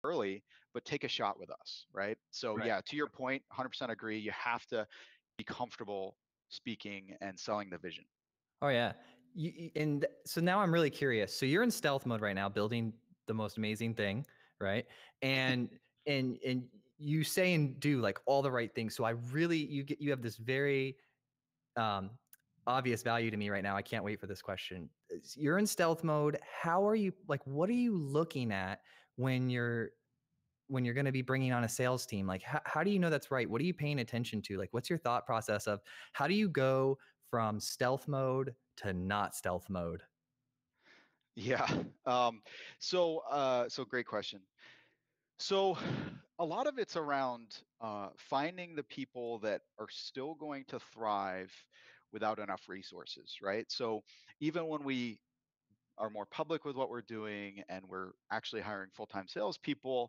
early, but take a shot with us, right? So Right. yeah, to your point, 100% agree. You have to be comfortable speaking and selling the vision. Oh yeah. And so now I'm really curious. So you're in stealth mode right now, building the most amazing thing, right? And and you say and do like all the right things. So I really you have this very um obvious value to me right now. I can't wait for this question. You're in stealth mode. How are you, like, what are you looking at when you're going to be bringing on a sales team? Like, how do you know that's right? What are you paying attention to? Like, what's your thought process of how do you go from stealth mode to not stealth mode? Yeah. So great question. So a lot of it's around finding the people that are still going to thrive without enough resources, right? So even when we are more public with what we're doing and we're actually hiring full-time salespeople,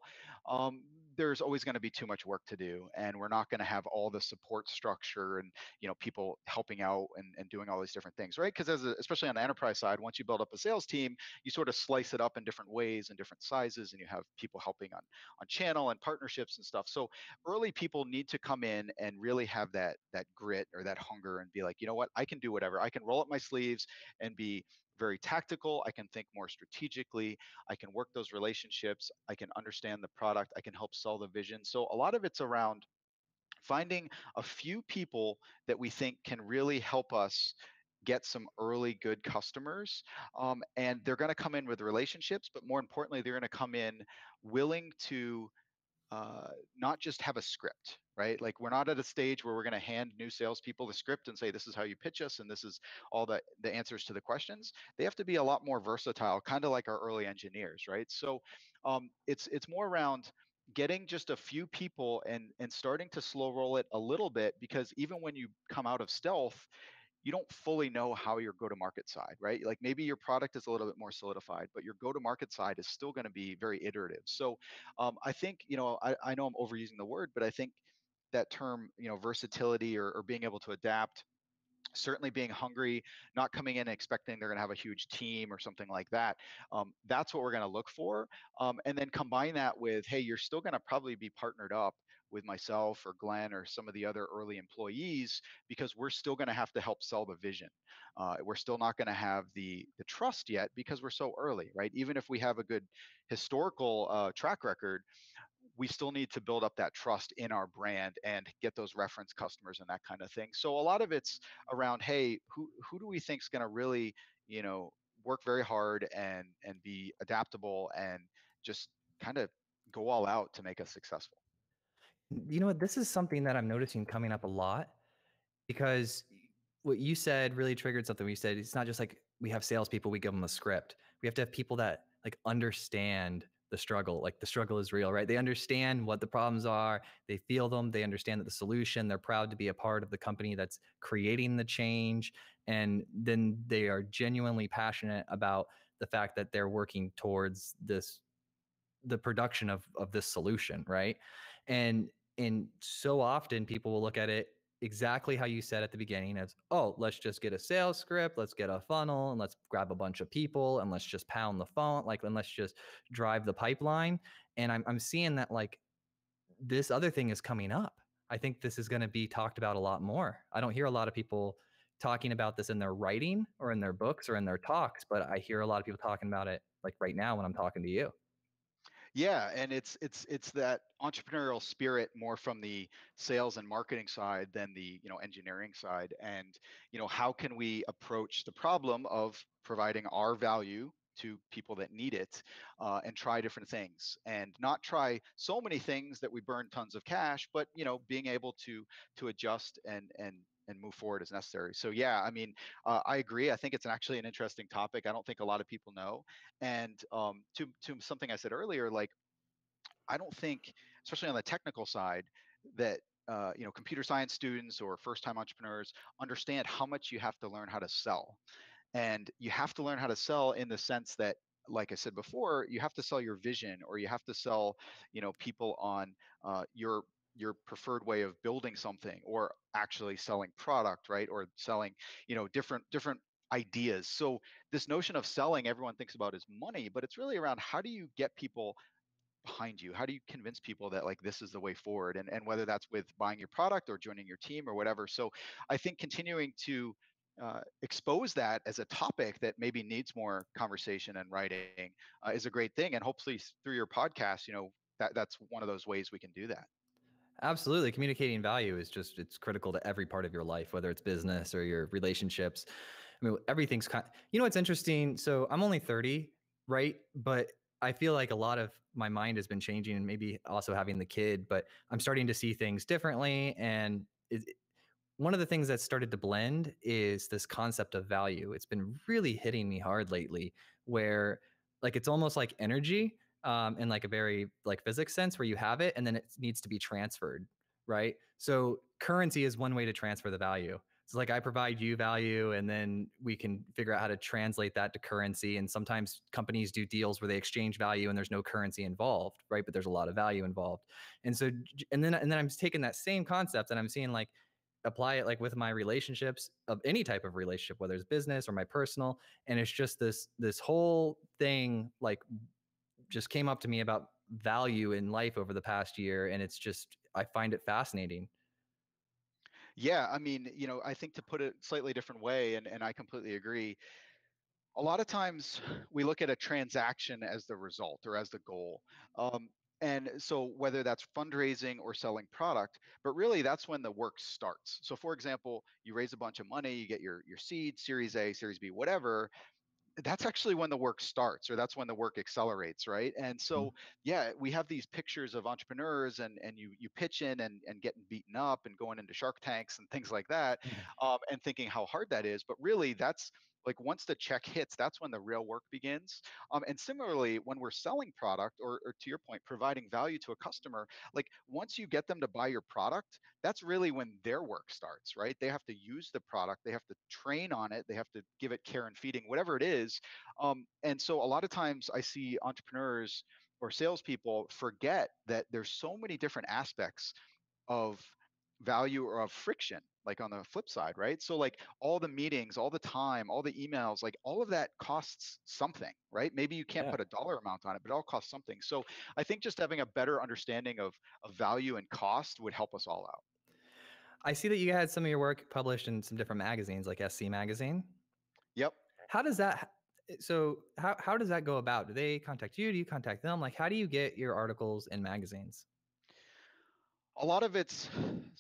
um, there's always going to be too much work to do, and we're not going to have all the support structure and people helping out and doing all these different things, right? Because especially on the enterprise side, once you build up a sales team, you sort of slice it up in different ways and different sizes, and you have people helping on channel and partnerships and stuff. So early people need to come in and really have that grit or that hunger and be like, you know what, I can do whatever. I can roll up my sleeves and be very tactical. I can think more strategically. I can work those relationships. I can understand the product. I can help sell the vision. So a lot of it's around finding a few people that we think can really help us get some early good customers. And they're going to come in with relationships, but more importantly, they're going to come in willing to not just have a script, right? Like we're not at a stage where we're going to hand new salespeople the script and say, this is how you pitch us, and this is all the answers to the questions. They have to be a lot more versatile, kind of like our early engineers, right? So it's more around getting just a few people and starting to slow roll it a little bit, because even when you come out of stealth, you don't fully know how your go to market side, right? Like maybe your product is a little bit more solidified, but your go to market side is still going to be very iterative. So I think, I know I'm overusing the word, but I think that term, versatility or being able to adapt, certainly being hungry, not coming in expecting they're going to have a huge team or something like that. That's what we're going to look for. And then combine that with, hey, you're still going to probably be partnered up with myself or Glenn or some of the other early employees, because we're still going to have to help sell the vision. We're still not going to have the trust yet because we're so early, right? Even if we have a good historical track record, we still need to build up that trust in our brand and get those reference customers and that kind of thing. So a lot of it's around, hey, who do we think is going to really, work very hard and be adaptable and just kind of go all out to make us successful. You know what? This is something that I'm noticing coming up a lot, because what you said really triggered something. We said it's not just like we have salespeople, we give them a script. We have to have people that like understand the struggle. Like the struggle is real, right? They understand what the problems are. They feel them. They understand that the solution. They're proud to be a part of the company that's creating the change, and then they are genuinely passionate about the fact that they're working towards the production of this solution, right? And and so often people will look at it exactly how you said at the beginning as, oh, let's just get a sales script, let's get a funnel, and let's grab a bunch of people, and let's just pound the phone, like, and let's just drive the pipeline. And I'm seeing that like this other thing is coming up. I think this is going to be talked about a lot more. I don't hear a lot of people talking about this in their writing or in their books or in their talks, but I hear a lot of people talking about it like right now when I'm talking to you. Yeah, and it's that entrepreneurial spirit more from the sales and marketing side than the engineering side. And how can we approach the problem of providing our value to people that need it, and try different things, and not try so many things that we burn tons of cash, but being able to adjust and move forward as necessary. So yeah, I mean, I agree. I think it's actually an interesting topic. I don't think a lot of people know. And to something I said earlier, like I don't think, especially on the technical side, that computer science students or first-time entrepreneurs understand how much you have to learn how to sell. And you have to learn how to sell in the sense that, like I said before, you have to sell your vision, or you have to sell, people on your preferred way of building something, or actually selling product, right? Or selling, different ideas. So this notion of selling, everyone thinks about is money, but it's really around how do you get people behind you? How do you convince people that like this is the way forward? And whether that's with buying your product or joining your team or whatever. So I think continuing to expose that as a topic that maybe needs more conversation and writing is a great thing. And hopefully through your podcast, that's one of those ways we can do that. Absolutely. Communicating value is just, it's critical to every part of your life, whether it's business or your relationships. I mean, everything's what's interesting. So I'm only 30, right? But I feel like a lot of my mind has been changing and maybe also having the kid, but I'm starting to see things differently. And one of the things that started to blend is this concept of value. It's been really hitting me hard lately, where like it's almost like energy, in like a very like physics sense, where you have it and then it needs to be transferred, right? So currency is one way to transfer the value. It's like I provide you value, and then we can figure out how to translate that to currency. And sometimes companies do deals where they exchange value and there's no currency involved, right? But there's a lot of value involved. And so, and then I'm just taking that same concept and I'm seeing like apply it like with my relationships of any type of relationship, whether it's business or my personal. And it's just this whole thing like just came up to me about value in life over the past year, and it's just I find it fascinating. Yeah, I mean, I think to put it slightly different way, and I completely agree. A lot of times we look at a transaction as the result or as the goal. Um, and so whether that's fundraising or selling product, but really that's when the work starts. So for example, you raise a bunch of money, you get your seed, series A, series B, whatever, that's actually when the work starts, or that's when the work accelerates, right? And so yeah, we have these pictures of entrepreneurs, and you pitch in and getting beaten up and going into shark tanks and things like that, and thinking how hard that is, but really that's like once the check hits, that's when the real work begins. And similarly, when we're selling product, or to your point, providing value to a customer, like once you get them to buy your product, that's really when their work starts, right? They have to use the product, they have to train on it, they have to give it care and feeding, whatever it is. And so a lot of times I see entrepreneurs or salespeople forget that there's so many different aspects of value or of friction, like on the flip side, right? So like all the meetings, all the time, all the emails, like all of that costs something, right? Maybe you can't Yeah. put a dollar amount on it, but it all costs something. So I think just having a better understanding of value and cost would help us all out. I see that you had some of your work published in some different magazines like SC Magazine. Yep. How does that so how does that go about? Do they contact you? Do you contact them? Like how do you get your articles in magazines? A lot of it's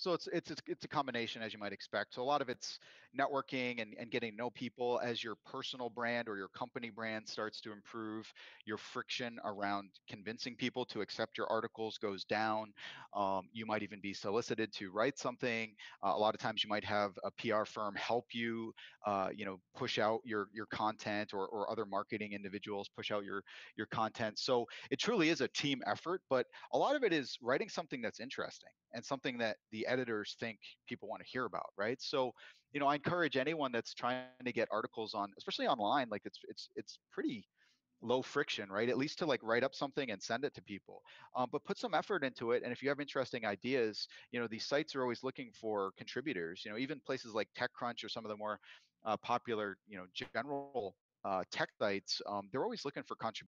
a combination, as you might expect. So a lot of it's networking and getting to know people. As your personal brand or your company brand starts to improve, your friction around convincing people to accept your articles goes down. You might even be solicited to write something. A lot of times you might have a PR firm help you, push out your content, or other marketing individuals push out your content. So it truly is a team effort, but a lot of it is writing something that's interesting and something that the editors think people want to hear about, right? So I encourage anyone that's trying to get articles on, especially online, like it's pretty low friction, right? At least to like write up something and send it to people. But put some effort into it, and if you have interesting ideas, these sites are always looking for contributors. Even places like TechCrunch or some of the more popular, general tech sites, they're always looking for contributors